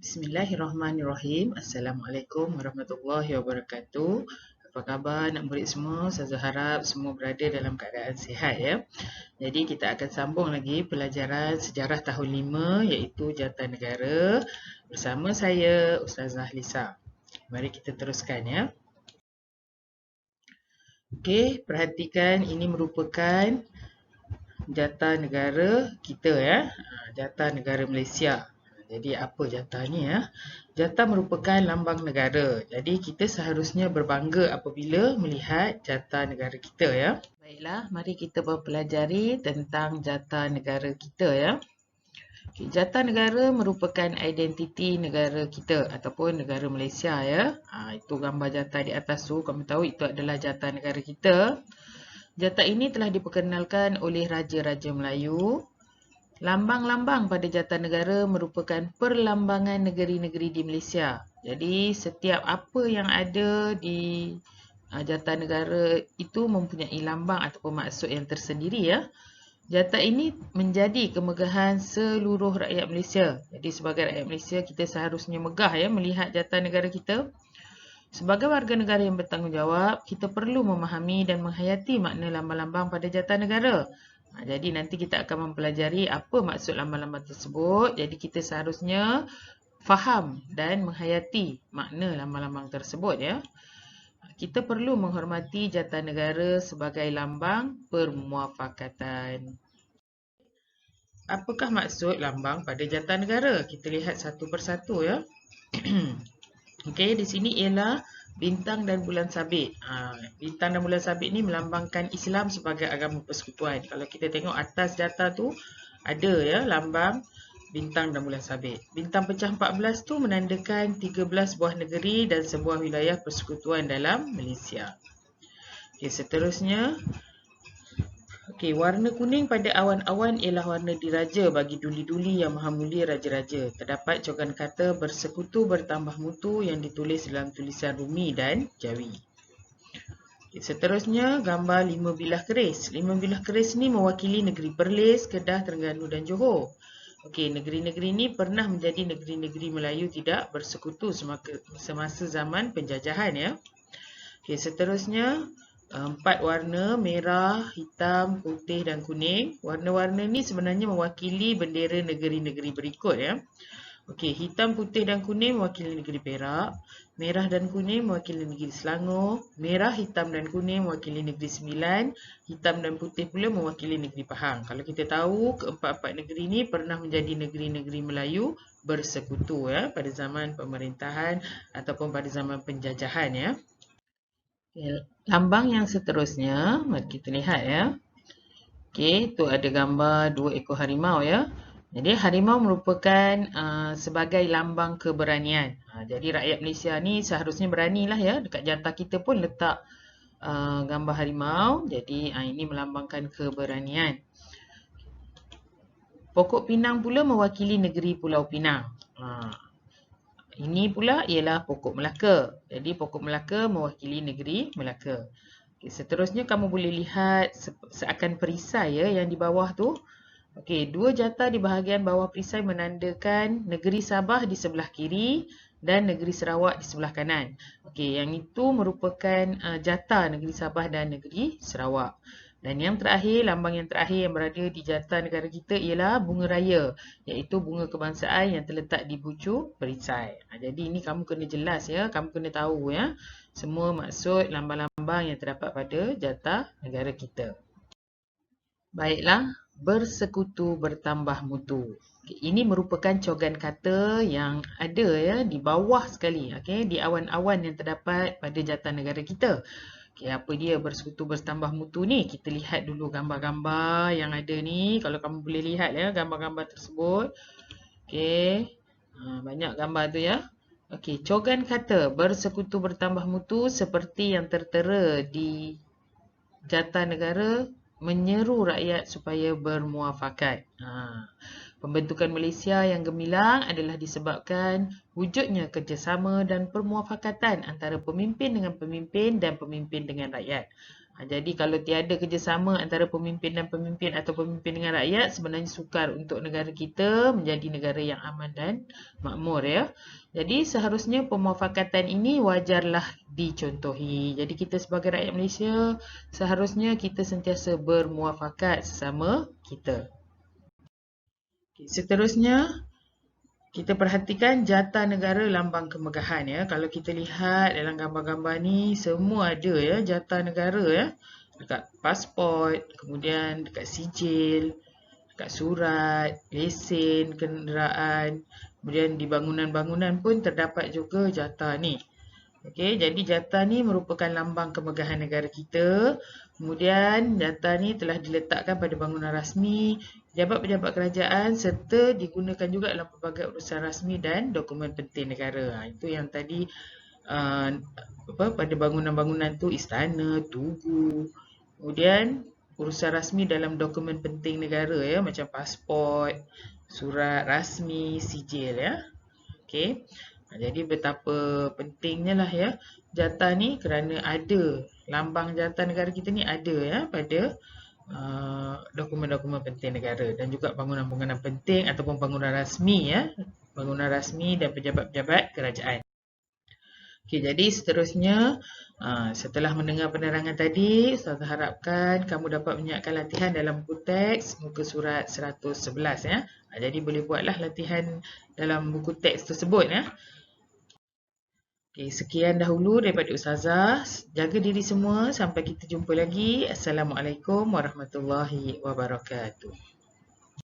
Bismillahirrahmanirrahim. Assalamualaikum warahmatullahi wabarakatuh. Apa khabar nak murid semua? Saya harap semua berada dalam keadaan sihat ya. Jadi kita akan sambung lagi pelajaran sejarah tahun 5 iaitu Jatanegara bersama saya Ustazah Lisa. Mari kita teruskan ya. Okey, perhatikan ini merupakan Jatanegara kita ya. Jatanegara Malaysia. Jadi apa jata ni ya? Jata merupakan lambang negara. Jadi kita seharusnya berbangga apabila melihat jata negara kita ya. Baiklah, mari kita mempelajari tentang jata negara kita ya. Okay, jata negara merupakan identiti negara kita ataupun negara Malaysia ya. Itu gambar jata di atas tu, kamu tahu itu adalah jata negara kita. Jata ini telah diperkenalkan oleh Raja-Raja Melayu. Lambang-lambang pada Jatanegara merupakan perlambangan negeri-negeri di Malaysia. Jadi setiap apa yang ada di Jatanegara itu mempunyai lambang ataupun maksud yang tersendiri ya. Jata ini menjadi kemegahan seluruh rakyat Malaysia. Jadi sebagai rakyat Malaysia kita seharusnya megah ya melihat Jatanegara kita. Sebagai warga negara yang bertanggungjawab, kita perlu memahami dan menghayati makna lambang-lambang pada Jatanegara. Jadi nanti kita akan mempelajari apa maksud lambang-lambang tersebut. Jadi kita seharusnya faham dan menghayati makna lambang-lambang tersebut ya. Kita perlu menghormati Jatanegara sebagai lambang permuafakatan. Apakah maksud lambang pada Jatanegara? Kita lihat satu persatu ya. Okey, di sini ialah bintang dan bulan sabit. Bintang dan bulan sabit ni melambangkan Islam sebagai agama persekutuan. Kalau kita tengok atas jata tu ada ya lambang bintang dan bulan sabit. Bintang pecah 14 tu menandakan 13 buah negeri dan sebuah wilayah persekutuan dalam Malaysia. Okey, seterusnya Okey, warna kuning pada awan-awan ialah warna diraja bagi duli-duli yang maha mulia raja-raja. Terdapat cogan kata bersekutu bertambah mutu yang ditulis dalam tulisan Rumi dan Jawi. Okey, seterusnya gambar 5 bilah keris. 5 bilah keris ni mewakili negeri Perlis, Kedah, Terengganu dan Johor. Okey, negeri-negeri ni pernah menjadi negeri-negeri Melayu tidak bersekutu semasa zaman penjajahan ya. Okey, seterusnya 4 warna, merah, hitam, putih dan kuning. Warna-warna ni sebenarnya mewakili bendera negeri-negeri berikut ya. Okey, hitam, putih dan kuning mewakili negeri Perak. Merah dan kuning mewakili negeri Selangor. Merah, hitam dan kuning mewakili negeri Sembilan. Hitam dan putih pula mewakili negeri Pahang. Kalau kita tahu, keempat-empat negeri ni pernah menjadi negeri-negeri Melayu bersekutu ya pada zaman pemerintahan ataupun pada zaman penjajahan ya. Okay, lambang yang seterusnya, mari kita lihat ya. Okey, tu ada gambar 2 ekor harimau ya. Jadi harimau merupakan sebagai lambang keberanian. Jadi rakyat Malaysia ni seharusnya beranilah ya. Dekat jata kita pun letak gambar harimau. Jadi ini melambangkan keberanian. Pokok pinang pula mewakili negeri Pulau Pinang. Ini pula ialah pokok Melaka. Jadi pokok Melaka mewakili negeri Melaka. Okay, seterusnya kamu boleh lihat seakan perisai ya yang di bawah tu. Okey, dua jata di bahagian bawah perisai menandakan negeri Sabah di sebelah kiri dan negeri Sarawak di sebelah kanan. Okey, yang itu merupakan jata negeri Sabah dan negeri Sarawak. Dan yang terakhir, lambang yang terakhir yang berada di jata negara kita ialah bunga raya, iaitu bunga kebangsaan yang terletak di bucu perisai. Jadi ini kamu kena jelas ya, kamu kena tahu ya semua maksud lambang-lambang yang terdapat pada jata negara kita. Baiklah, bersekutu bertambah mutu. Ini merupakan cogan kata yang ada ya di bawah sekali, di awan-awan yang terdapat pada jata negara kita. Apa dia bersekutu bertambah mutu ni? Kita lihat dulu gambar-gambar yang ada ni. Kalau kamu boleh lihat ya gambar-gambar tersebut. Banyak gambar tu ya. Cogan kata bersekutu bertambah mutu seperti yang tertera di jata negara menyeru rakyat supaya bermuafakat. Pembentukan Malaysia yang gemilang adalah disebabkan wujudnya kerjasama dan permuafakatan antara pemimpin dengan pemimpin dan pemimpin dengan rakyat. Jadi kalau tiada kerjasama antara pemimpin dan pemimpin atau pemimpin dengan rakyat, sebenarnya sukar untuk negara kita menjadi negara yang aman dan makmur ya. Jadi seharusnya pemufakatan ini wajarlah dicontohi. Jadi kita sebagai rakyat Malaysia seharusnya kita sentiasa bermuafakat sesama kita. Seterusnya kita perhatikan jata negara lambang kemegahan ya. Kalau kita lihat dalam gambar-gambar ni semua ada ya jata negara ya. Dekat pasport, kemudian dekat sijil, dekat surat, lesen kenderaan, kemudian di bangunan-bangunan pun terdapat juga jata ni. Okey, jadi jata ni merupakan lambang kemegahan negara kita. Kemudian jata ni telah diletakkan pada bangunan rasmi, pejabat-pejabat kerajaan serta digunakan juga dalam pelbagai urusan rasmi dan dokumen penting negara. Itu yang tadi pada bangunan-bangunan tu istana, tugu. Kemudian urusan rasmi dalam dokumen penting negara ya macam pasport, surat rasmi, sijil ya. Okey. Jadi betapa pentingnya lah ya jata ni kerana ada lambang jata negara kita ni ada ya pada dokumen-dokumen penting negara dan juga bangunan-bangunan penting ataupun bangunan rasmi ya, bangunan rasmi dan pejabat-pejabat kerajaan. Okey, jadi seterusnya setelah mendengar penerangan tadi, Ustaz harapkan kamu dapat menyiapkan latihan dalam buku teks muka surat 111 ya. Jadi boleh buatlah latihan dalam buku teks tersebut ya. Okey, sekian dahulu daripada Ustazah. Jaga diri semua. Sampai kita jumpa lagi. Assalamualaikum warahmatullahi wabarakatuh.